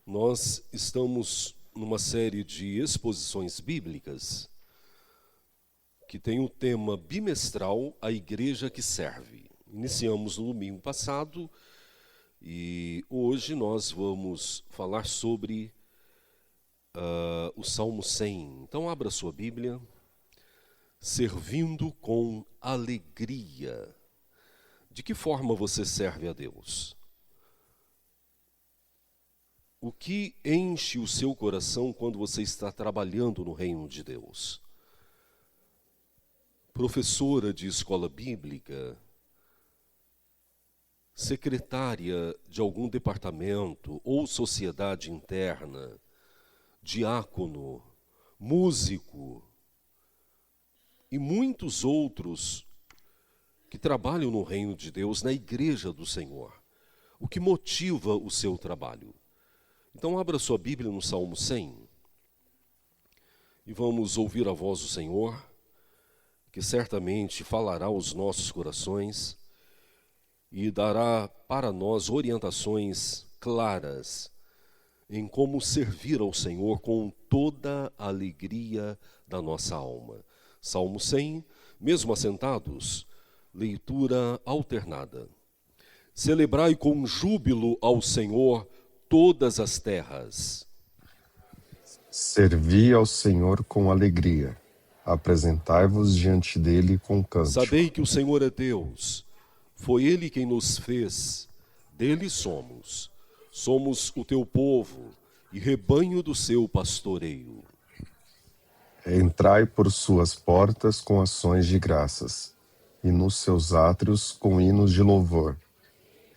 Nós estamos numa série de exposições bíblicas que tem o tema bimestral A Igreja que Serve. Iniciamos no domingo passado e hoje nós vamos falar sobre o Salmo 100. Então abra sua Bíblia, servindo com alegria. De que forma você serve a Deus? O que enche o seu coração quando você está trabalhando no reino de Deus? Professora de escola bíblica, secretária de algum departamento ou sociedade interna, diácono, músico e muitos outros que trabalham no reino de Deus, na igreja do Senhor. O que motiva o seu trabalho? Então abra sua Bíblia no Salmo 100 e vamos ouvir a voz do Senhor, que certamente falará aos nossos corações e dará para nós orientações claras em como servir ao Senhor com toda a alegria da nossa alma. Salmo 100, mesmo assentados, leitura alternada. Celebrai com júbilo ao Senhor todas as terras. Servi ao Senhor com alegria, apresentai-vos diante dele com cântico. Sabei que o Senhor é Deus, foi Ele quem nos fez, dele somos. Somos o teu povo e rebanho do seu pastoreio. Entrai por suas portas com ações de graças, e nos seus átrios com hinos de louvor.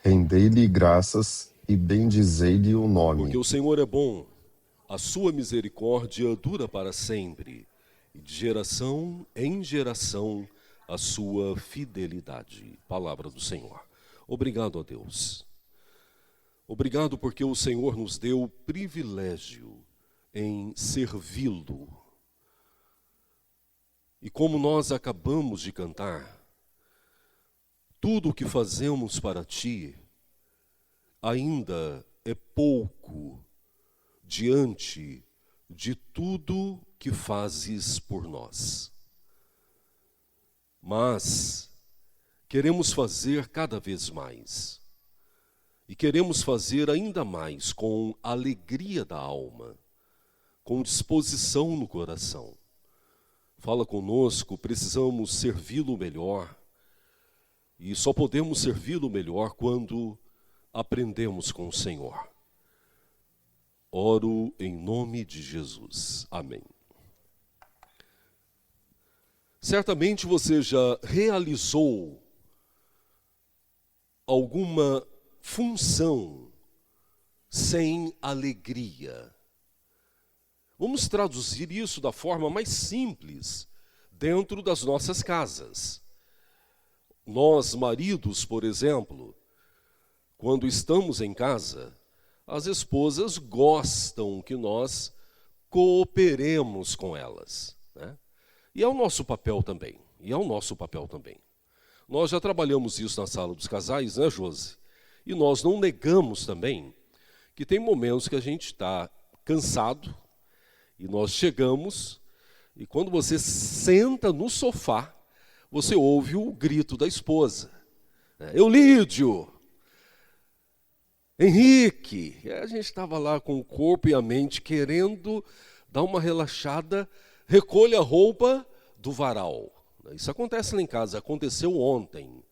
Rendei-lhe graças e bendizei-lhe o nome. Porque o Senhor é bom, a sua misericórdia dura para sempre, e de geração em geração a sua fidelidade. Palavra do Senhor. Obrigado a Deus. Obrigado porque o Senhor nos deu o privilégio em servi-lo. E como nós acabamos de cantar, tudo o que fazemos para ti ainda é pouco diante de tudo que fazes por nós. Mas queremos fazer cada vez mais. E queremos fazer ainda mais com alegria da alma, com disposição no coração. Fala conosco, precisamos servi-lo melhor. E só podemos servi-lo melhor quando aprendemos com o Senhor. Oro em nome de Jesus. Amém. Certamente você já realizou alguma função sem alegria. Vamos traduzir isso da forma mais simples dentro das nossas casas. Nós, maridos, por exemplo, quando estamos em casa, as esposas gostam que nós cooperemos com elas, né? E é o nosso papel também. Nós já trabalhamos isso na sala dos casais, né, Josi? E nós não negamos também que tem momentos que a gente está cansado e nós chegamos e quando você senta no sofá, você ouve o grito da esposa. Eulídio! Henrique! A gente estava lá com o corpo e a mente querendo dar uma relaxada, recolha a roupa do varal. Isso acontece lá em casa, aconteceu ontem.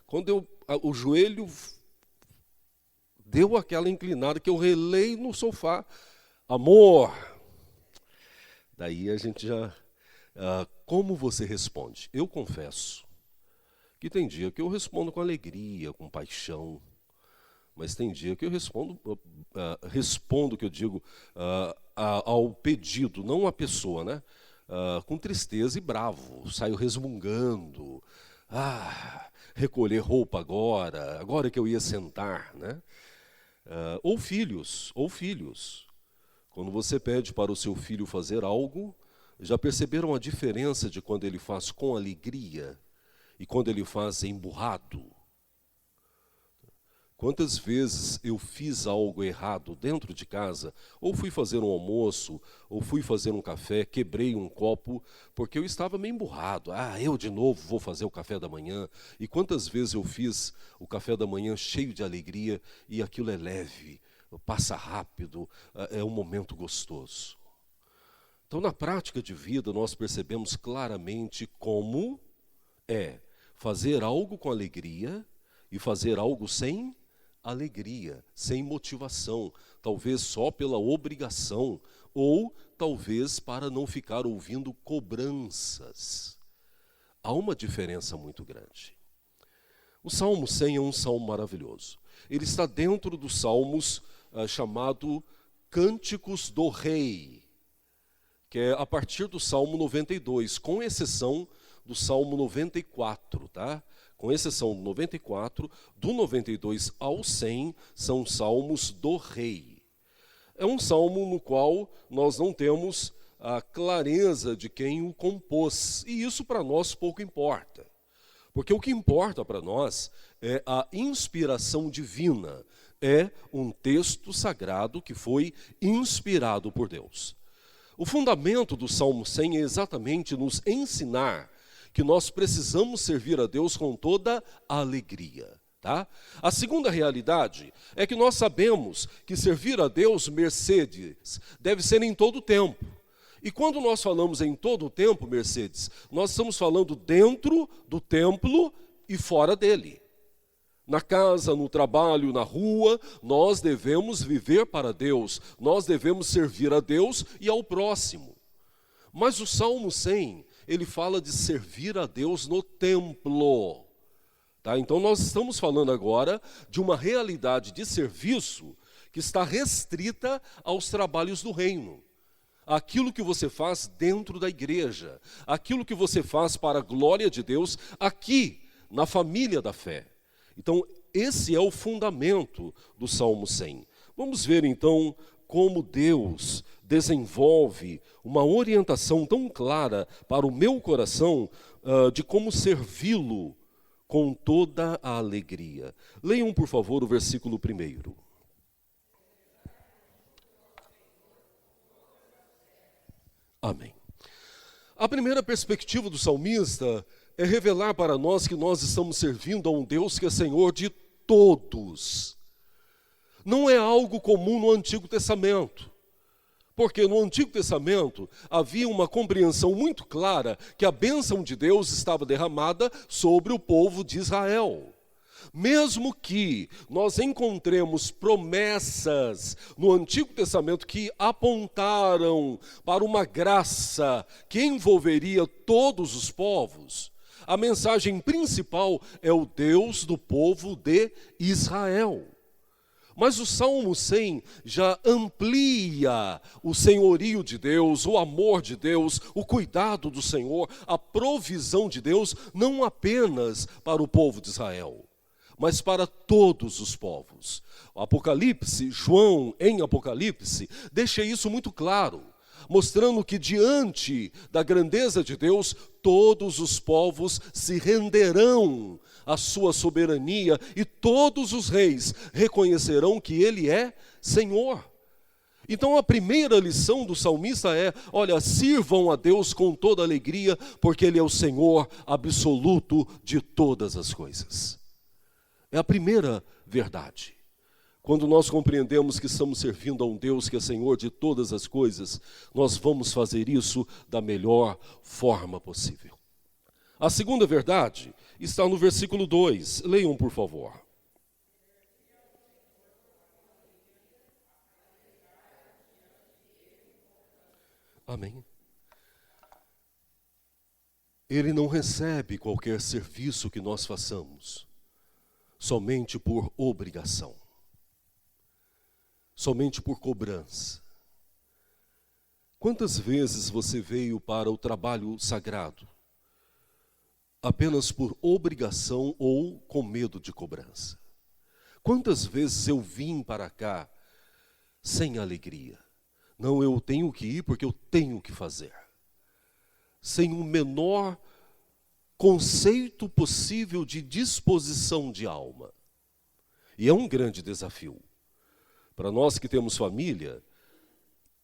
Quando o joelho deu aquela inclinada que eu relei no sofá. Amor! Daí a gente já... como você responde? Eu confesso que tem dia que eu respondo com alegria, com paixão. Mas tem dia que eu respondo que eu digo ao pedido, não à pessoa, né? Com tristeza e bravo. Saio resmungando. Recolher roupa agora que eu ia sentar, né? Ou filhos. Quando você pede para o seu filho fazer algo, já perceberam a diferença de quando ele faz com alegria e quando ele faz emburrado? Quantas vezes eu fiz algo errado dentro de casa, ou fui fazer um almoço, ou fui fazer um café, quebrei um copo, porque eu estava meio emburrado. Eu de novo vou fazer o café da manhã. E quantas vezes eu fiz o café da manhã cheio de alegria, e aquilo é leve, passa rápido, é um momento gostoso. Então, na prática de vida, nós percebemos claramente como é fazer algo com alegria e fazer algo sem alegria, sem motivação, talvez só pela obrigação, ou talvez para não ficar ouvindo cobranças. Há uma diferença muito grande. O Salmo 100 é um salmo maravilhoso. Ele está dentro dos salmos chamado Cânticos do Rei, que é a partir do Salmo 92, com exceção do Salmo 94, tá? Com exceção do 94, do 92 ao 100, são salmos do rei. É um salmo no qual nós não temos a clareza de quem o compôs, e isso para nós pouco importa. Porque o que importa para nós é a inspiração divina, é um texto sagrado que foi inspirado por Deus. O fundamento do Salmo 100 é exatamente nos ensinar que nós precisamos servir a Deus com toda a alegria. Tá? A segunda realidade é que nós sabemos que servir a Deus, Mercedes, deve ser em todo o tempo. E quando nós falamos em todo o tempo, Mercedes, nós estamos falando dentro do templo e fora dele. Na casa, no trabalho, na rua, nós devemos viver para Deus, nós devemos servir a Deus e ao próximo. Mas o Salmo 100, ele fala de servir a Deus no templo. Tá? Então nós estamos falando agora de uma realidade de serviço que está restrita aos trabalhos do reino. Aquilo que você faz dentro da igreja, aquilo que você faz para a glória de Deus aqui, na família da fé. Então, esse é o fundamento do Salmo 100. Vamos ver, então, como Deus desenvolve uma orientação tão clara para o meu coração de como servi-lo com toda a alegria. Leiam, por favor, o versículo 1. Amém. A primeira perspectiva do salmista é revelar para nós que nós estamos servindo a um Deus que é Senhor de todos. Não é algo comum no Antigo Testamento, porque no Antigo Testamento havia uma compreensão muito clara que a bênção de Deus estava derramada sobre o povo de Israel. Mesmo que nós encontremos promessas no Antigo Testamento que apontaram para uma graça que envolveria todos os povos, a mensagem principal é o Deus do povo de Israel. Mas o Salmo 100 já amplia o senhorio de Deus, o amor de Deus, o cuidado do Senhor, a provisão de Deus, não apenas para o povo de Israel, mas para todos os povos. O Apocalipse, João em Apocalipse, deixa isso muito claro, mostrando que diante da grandeza de Deus, todos os povos se renderão à sua soberania e todos os reis reconhecerão que Ele é Senhor. Então a primeira lição do salmista é, olha, sirvam a Deus com toda alegria, porque Ele é o Senhor absoluto de todas as coisas. É a primeira verdade. Quando nós compreendemos que estamos servindo a um Deus que é Senhor de todas as coisas, nós vamos fazer isso da melhor forma possível. A segunda verdade está no versículo 2. Leiam, por favor. Amém. Ele não recebe qualquer serviço que nós façamos somente por obrigação, somente por cobrança. Quantas vezes você veio para o trabalho sagrado apenas por obrigação ou com medo de cobrança? Quantas vezes eu vim para cá sem alegria? Não, eu tenho que ir porque eu tenho que fazer. Sem o menor conceito possível de disposição de alma. E é um grande desafio. Para nós que temos família,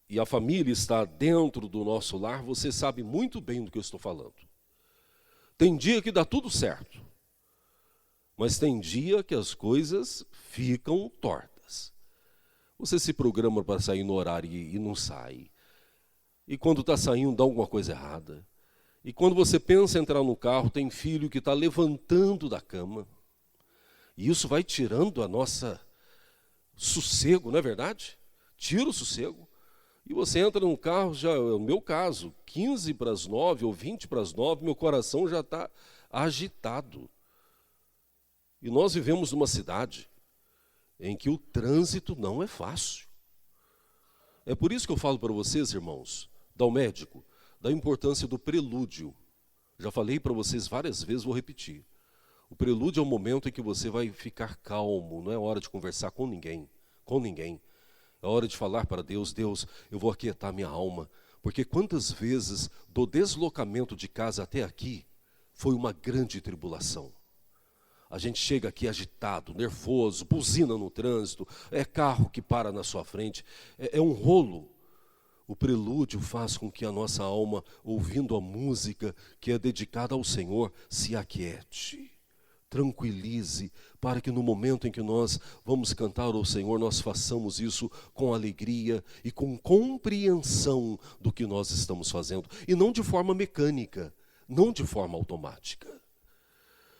e a família está dentro do nosso lar, você sabe muito bem do que eu estou falando. Tem dia que dá tudo certo, mas tem dia que as coisas ficam tortas. Você se programa para sair no horário e não sai. E quando está saindo, dá alguma coisa errada. E quando você pensa em entrar no carro, tem filho que está levantando da cama. E isso vai tirando a nossa sossego, não é verdade? Tira o sossego. E você entra num carro, já, no meu caso, 15 para as 9 ou 20 para as 9, meu coração já está agitado. E nós vivemos numa cidade em que o trânsito não é fácil. É por isso que eu falo para vocês, irmãos, ao médico, da importância do prelúdio. Já falei para vocês várias vezes, vou repetir. O prelúdio é o momento em que você vai ficar calmo, não é hora de conversar com ninguém, É hora de falar para Deus, Deus, eu vou aquietar minha alma, porque quantas vezes do deslocamento de casa até aqui foi uma grande tribulação. A gente chega aqui agitado, nervoso, buzina no trânsito, é carro que para na sua frente, é um rolo. O prelúdio faz com que a nossa alma, ouvindo a música que é dedicada ao Senhor, se aquiete, tranquilize, para que no momento em que nós vamos cantar ao Senhor, nós façamos isso com alegria e com compreensão do que nós estamos fazendo, e não de forma mecânica, não de forma automática.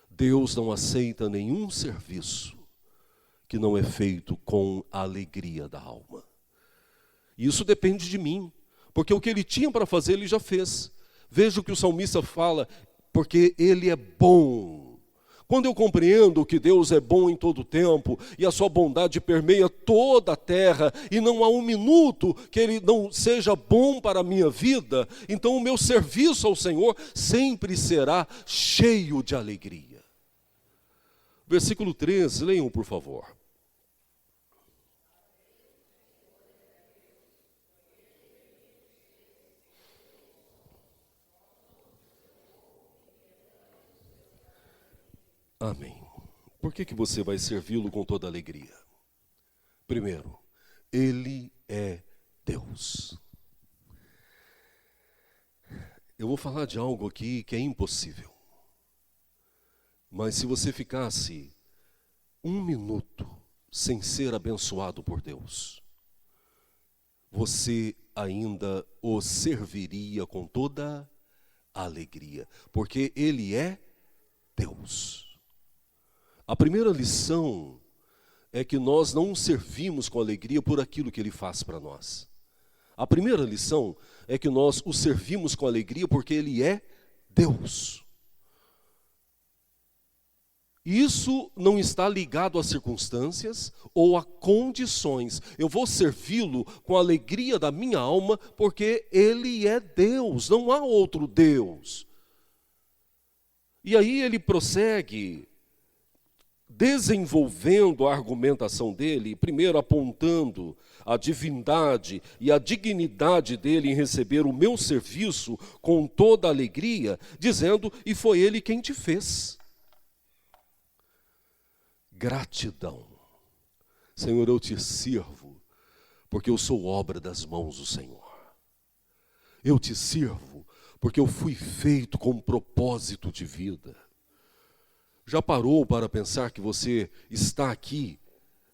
Deus não aceita nenhum serviço que não é feito com a alegria da alma. E isso depende de mim, porque o que ele tinha para fazer, ele já fez. Veja o que o salmista fala, porque ele é bom. Quando eu compreendo que Deus é bom em todo o tempo, e a sua bondade permeia toda a terra, e não há um minuto que ele não seja bom para a minha vida, então o meu serviço ao Senhor sempre será cheio de alegria. Versículo 13, leiam por favor. Amém. Por que você vai servi-lo com toda alegria? Primeiro, Ele é Deus. Eu vou falar de algo aqui que é impossível. Mas se você ficasse um minuto sem ser abençoado por Deus, você ainda o serviria com toda a alegria, porque Ele é Deus. A primeira lição é que nós não o servimos com alegria por aquilo que Ele faz para nós. A primeira lição é que nós o servimos com alegria porque Ele é Deus. Isso não está ligado a circunstâncias ou a condições. Eu vou servi-lo com a alegria da minha alma porque Ele é Deus, não há outro Deus. E aí ele prossegue desenvolvendo a argumentação dele, primeiro apontando a divindade e a dignidade dele em receber o meu serviço com toda alegria, dizendo, e foi Ele quem te fez. Gratidão. Senhor, eu te sirvo, porque eu sou obra das mãos do Senhor. Eu te sirvo, porque eu fui feito com um propósito de vida. Já parou para pensar que você está aqui,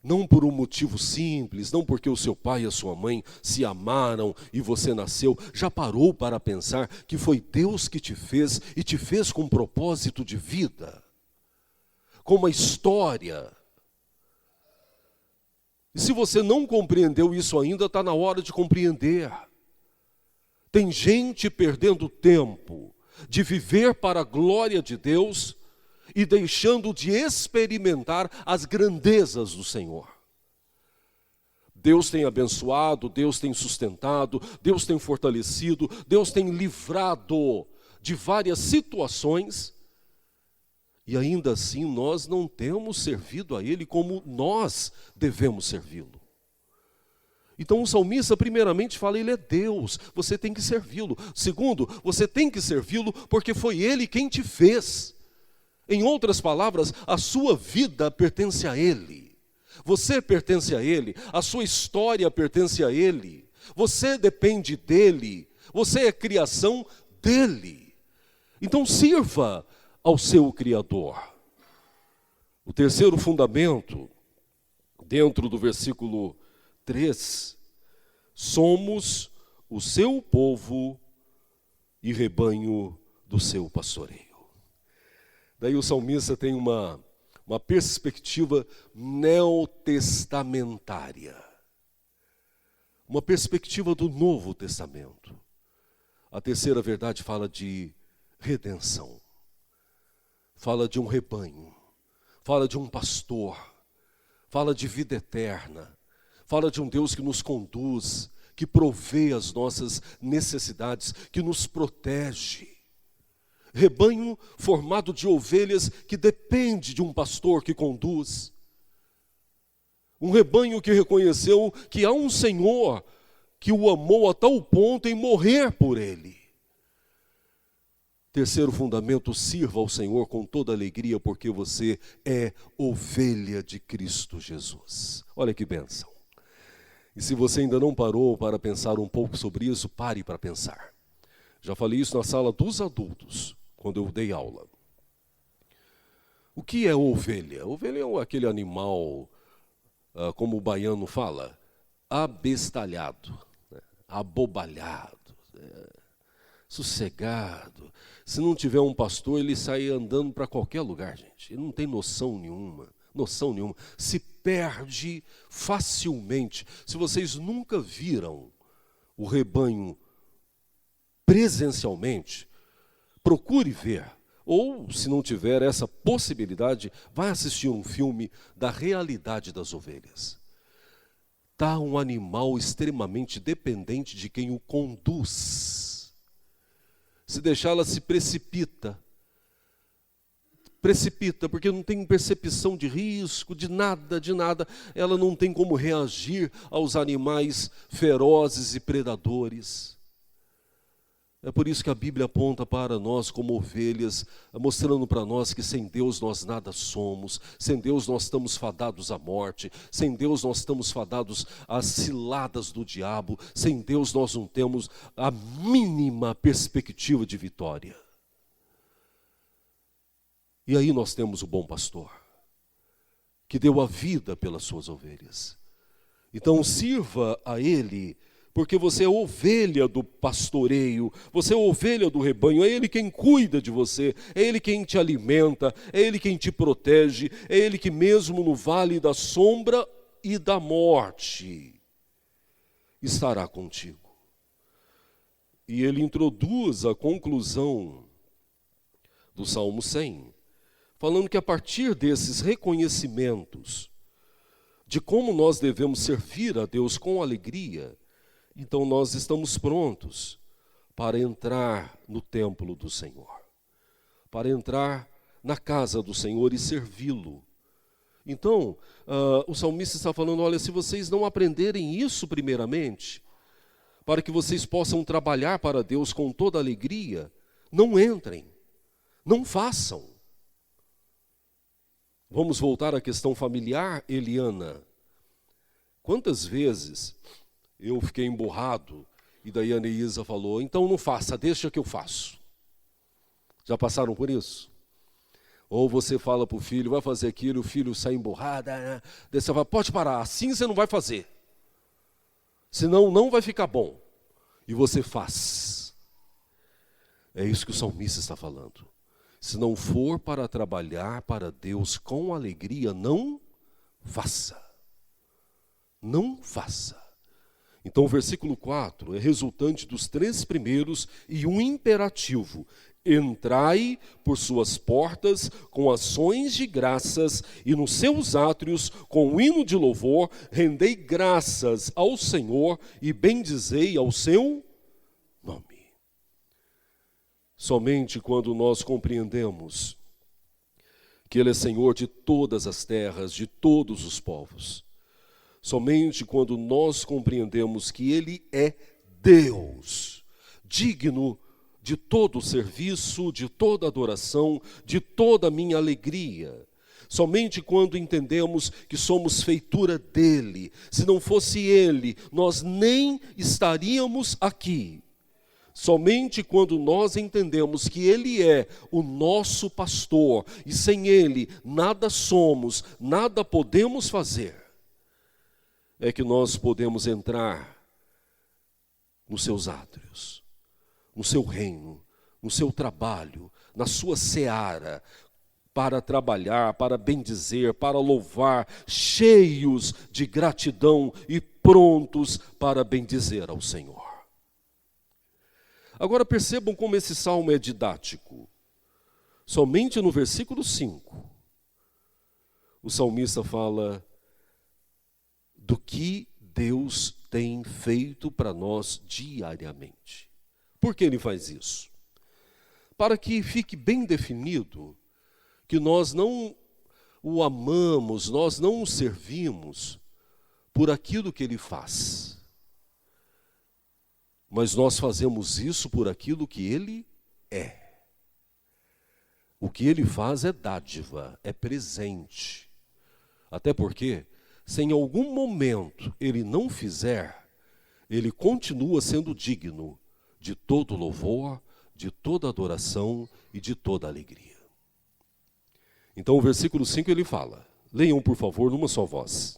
não por um motivo simples, não porque o seu pai e a sua mãe se amaram e você nasceu. Já parou para pensar que foi Deus que te fez e te fez com um propósito de vida? Com uma história. E se você não compreendeu isso ainda, está na hora de compreender. Tem gente perdendo tempo de viver para a glória de Deus e deixando de experimentar as grandezas do Senhor. Deus tem abençoado, Deus tem sustentado, Deus tem fortalecido, Deus tem livrado de várias situações, e ainda assim nós não temos servido a Ele como nós devemos servi-lo. Então o salmista primeiramente fala, Ele é Deus, você tem que servi-lo. Segundo, você tem que servi-lo porque foi Ele quem te fez. Em outras palavras, a sua vida pertence a Ele. Você pertence a Ele, a sua história pertence a Ele, você depende dEle, você é criação dEle. Então sirva ao seu Criador. O terceiro fundamento, dentro do versículo 3, somos o seu povo e rebanho do seu pastoreio. Daí o salmista tem uma perspectiva neotestamentária, uma perspectiva do Novo Testamento. A terceira verdade fala de redenção, fala de um rebanho, fala de um pastor, fala de vida eterna, fala de um Deus que nos conduz, que provê as nossas necessidades, que nos protege. Rebanho formado de ovelhas que depende de um pastor que conduz. Um rebanho que reconheceu que há um Senhor que o amou a tal ponto em morrer por ele. Terceiro fundamento, sirva ao Senhor com toda alegria, porque você é ovelha de Cristo Jesus. Olha que bênção. E se você ainda não parou para pensar um pouco sobre isso, pare para pensar. Já falei isso na sala dos adultos, quando eu dei aula. O que é ovelha? Ovelha é aquele animal, como o baiano fala, abestalhado, abobalhado, sossegado. Se não tiver um pastor, ele sai andando para qualquer lugar, gente. Ele não tem noção nenhuma, se perde facilmente. Se vocês nunca viram o rebanho presencialmente, procure ver. Ou, se não tiver essa possibilidade, vai assistir um filme da realidade das ovelhas. Está um animal extremamente dependente de quem o conduz. Se deixar, ela se precipita, porque não tem percepção de risco, de nada, ela não tem como reagir aos animais ferozes e predadores. É por isso que a Bíblia aponta para nós como ovelhas, mostrando para nós que sem Deus nós nada somos, sem Deus nós estamos fadados à morte, sem Deus nós estamos fadados às ciladas do diabo, sem Deus nós não temos a mínima perspectiva de vitória. E aí nós temos o bom pastor, que deu a vida pelas suas ovelhas. Então sirva a Ele, porque você é ovelha do pastoreio, você é ovelha do rebanho, é Ele quem cuida de você, é Ele quem te alimenta, é Ele quem te protege, é Ele que mesmo no vale da sombra e da morte estará contigo. E ele introduz a conclusão do Salmo 100, falando que a partir desses reconhecimentos de como nós devemos servir a Deus com alegria, então nós estamos prontos para entrar no templo do Senhor, para entrar na casa do Senhor e servi-lo. Então, o salmista está falando, olha, se vocês não aprenderem isso primeiramente, para que vocês possam trabalhar para Deus com toda alegria, não entrem, não façam. Vamos voltar à questão familiar, Eliana. Quantas vezes eu fiquei emburrado e daí a Neísa falou, então não faça, deixa que eu faço. Já passaram por isso? Ou você fala para o filho, vai fazer aquilo, o filho sai emburrado, daí você fala, pode parar, assim você não vai fazer. Senão não vai ficar bom. E você faz. É isso que o salmista está falando. Se não for para trabalhar para Deus com alegria, não faça. Não faça. Então o versículo 4 é resultante dos 3 primeiros e um imperativo. Entrai por suas portas com ações de graças e nos seus átrios com o hino de louvor, rendei graças ao Senhor e bendizei ao seu nome. Somente quando nós compreendemos que Ele é Senhor de todas as terras, de todos os povos, somente quando nós compreendemos que Ele é Deus, digno de todo o serviço, de toda adoração, de toda a minha alegria. Somente quando entendemos que somos feitura dele. Se não fosse ele, nós nem estaríamos aqui. Somente quando nós entendemos que ele é o nosso pastor e sem ele nada somos, nada podemos fazer, é que nós podemos entrar nos seus átrios, no seu reino, no seu trabalho, na sua seara, para trabalhar, para bendizer, para louvar, cheios de gratidão e prontos para bendizer ao Senhor. Agora percebam como esse salmo é didático. Somente no versículo 5, o salmista fala do que Deus tem feito para nós diariamente. Por que ele faz isso? Para que fique bem definido que nós não o amamos, nós não o servimos por aquilo que ele faz. Mas nós fazemos isso por aquilo que ele é. O que ele faz é dádiva, é presente. Até porque, se em algum momento ele não fizer, ele continua sendo digno de todo louvor, de toda adoração e de toda alegria. Então o versículo 5 ele fala, leiam por favor numa só voz.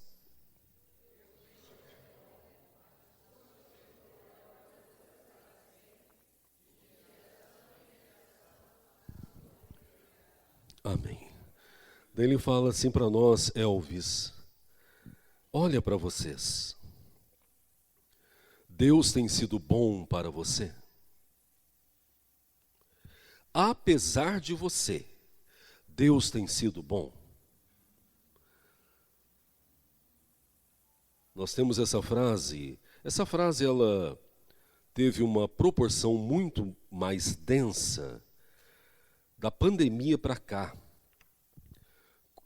Amém. Daí ele fala assim para nós, Elvis, olha para vocês. Deus tem sido bom para você. Apesar de você, Deus tem sido bom. Nós temos essa frase ela teve uma proporção muito mais densa da pandemia para cá.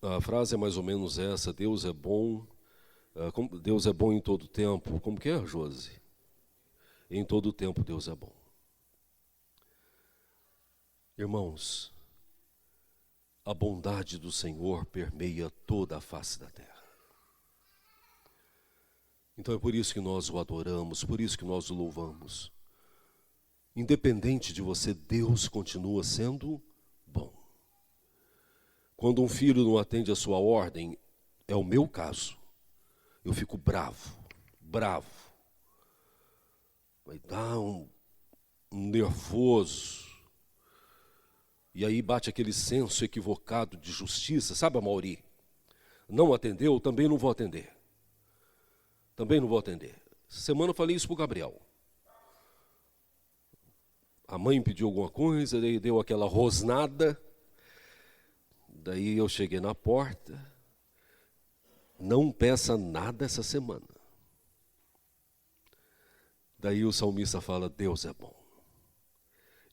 A frase é mais ou menos essa, Deus é bom em todo tempo. Como que é, Josi? Em todo tempo Deus é bom. Irmãos, a bondade do Senhor permeia toda a face da terra. Então é por isso que nós o adoramos, por isso que nós o louvamos. Independente de você, Deus continua sendo bom. Quando um filho não atende a sua ordem, é o meu caso, eu fico bravo. Vai dar um nervoso. E aí bate aquele senso equivocado de justiça, sabe, Amauri? Não atendeu, também não vou atender. Essa semana eu falei isso para o Gabriel. A mãe pediu alguma coisa, daí deu aquela rosnada. Daí eu cheguei na porta. Não peça nada essa semana. Daí o salmista fala, Deus é bom.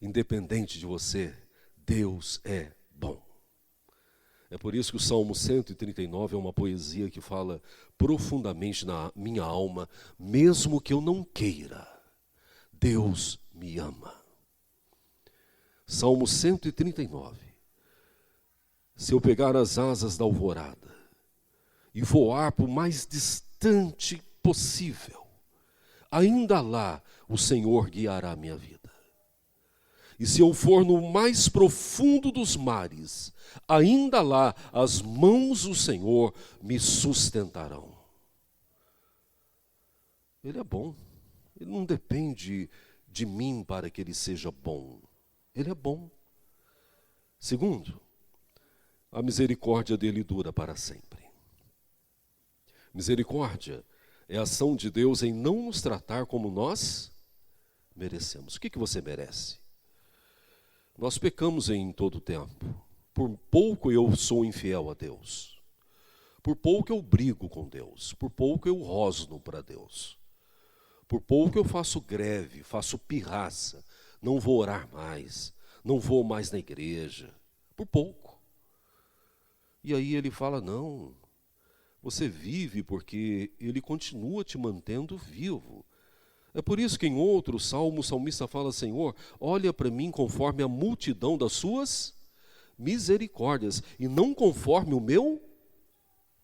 Independente de você, Deus é bom. É por isso que o Salmo 139 é uma poesia que fala profundamente na minha alma, mesmo que eu não queira, Deus me ama. Salmo 139. Se eu pegar as asas da alvorada e voar para o mais distante possível, ainda lá o Senhor guiará a minha vida. E se eu for no mais profundo dos mares, ainda lá as mãos do Senhor me sustentarão. Ele é bom. Ele não depende de mim para que ele seja bom. Ele é bom. Segundo, a misericórdia dele dura para sempre. Misericórdia é a ação de Deus em não nos tratar como nós merecemos. O que você merece? Nós pecamos em todo tempo. Por pouco eu sou infiel a Deus. Por pouco eu brigo com Deus. Por pouco eu rosno para Deus. Por pouco eu faço greve, faço pirraça. Não vou orar mais. Não vou mais na igreja. Por pouco. E aí ele fala, não, você vive porque ele continua te mantendo vivo. É por isso que em outro salmo o salmista fala, Senhor, olha para mim conforme a multidão das suas misericórdias, e não conforme o meu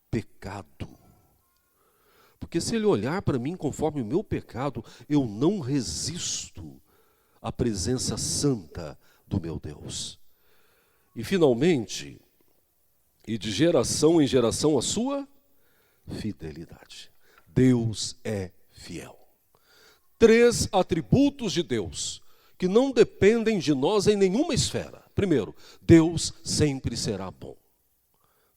pecado. Porque se ele olhar para mim conforme o meu pecado, eu não resisto à presença santa do meu Deus. E finalmente, e de geração em geração a sua fidelidade. Deus é fiel. 3 atributos de Deus que não dependem de nós em nenhuma esfera. Primeiro, Deus sempre será bom.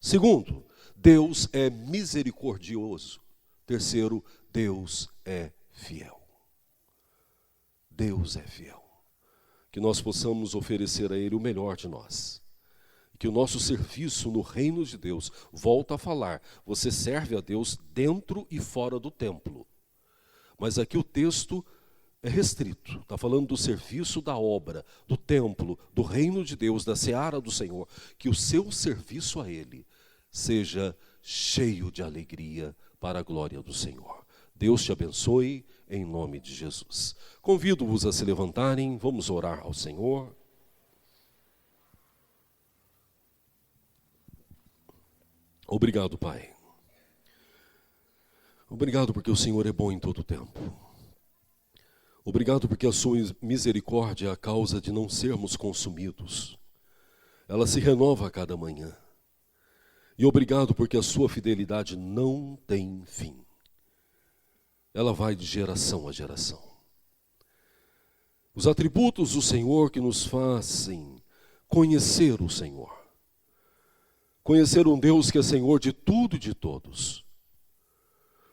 Segundo, Deus é misericordioso. Terceiro, Deus é fiel. Deus é fiel. Que nós possamos oferecer a Ele o melhor de nós. Que o nosso serviço no reino de Deus, volta a falar, você serve a Deus dentro e fora do templo. Mas aqui o texto é restrito, está falando do serviço da obra, do templo, do reino de Deus, da seara do Senhor. Que o seu serviço a Ele seja cheio de alegria para a glória do Senhor. Deus te abençoe em nome de Jesus. Convido-vos a se levantarem, vamos orar ao Senhor. Obrigado, Pai. Obrigado porque o Senhor é bom em todo o tempo. Obrigado porque a sua misericórdia é a causa de não sermos consumidos. Ela se renova a cada manhã. E obrigado porque a sua fidelidade não tem fim. Ela vai de geração a geração. Os atributos do Senhor que nos fazem conhecer o Senhor. Conhecer um Deus que é Senhor de tudo e de todos.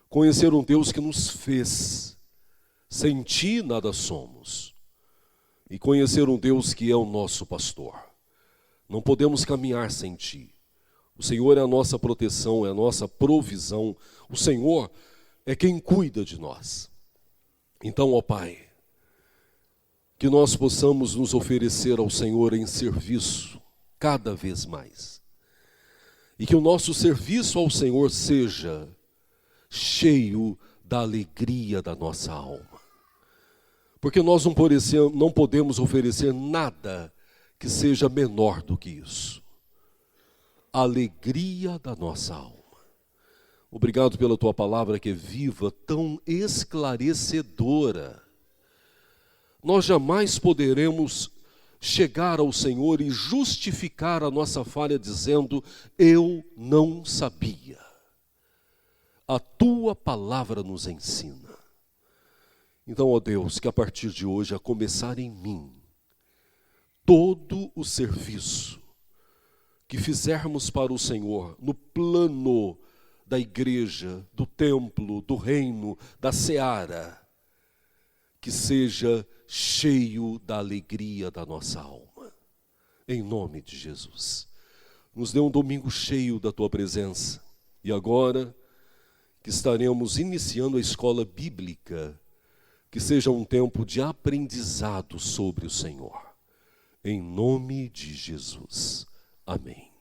Conhecer um Deus que nos fez. Sem ti nada somos. E conhecer um Deus que é o nosso pastor. Não podemos caminhar sem ti. O Senhor é a nossa proteção, é a nossa provisão. O Senhor é quem cuida de nós. Então, ó Pai, que nós possamos nos oferecer ao Senhor em serviço cada vez mais. E que o nosso serviço ao Senhor seja cheio da alegria da nossa alma. Porque nós não podemos oferecer nada que seja menor do que isso. A alegria da nossa alma. Obrigado pela tua palavra que é viva, tão esclarecedora. Nós jamais poderemos chegar ao Senhor e justificar a nossa falha dizendo, eu não sabia. A tua palavra nos ensina. Então, ó Deus, que a partir de hoje, a começar em mim, todo o serviço que fizermos para o Senhor, no plano da igreja, do templo, do reino, da seara, que seja cheio da alegria da nossa alma. Em nome de Jesus. Nos dê um domingo cheio da tua presença. E agora que estaremos iniciando a escola bíblica, que seja um tempo de aprendizado sobre o Senhor. Em nome de Jesus. Amém.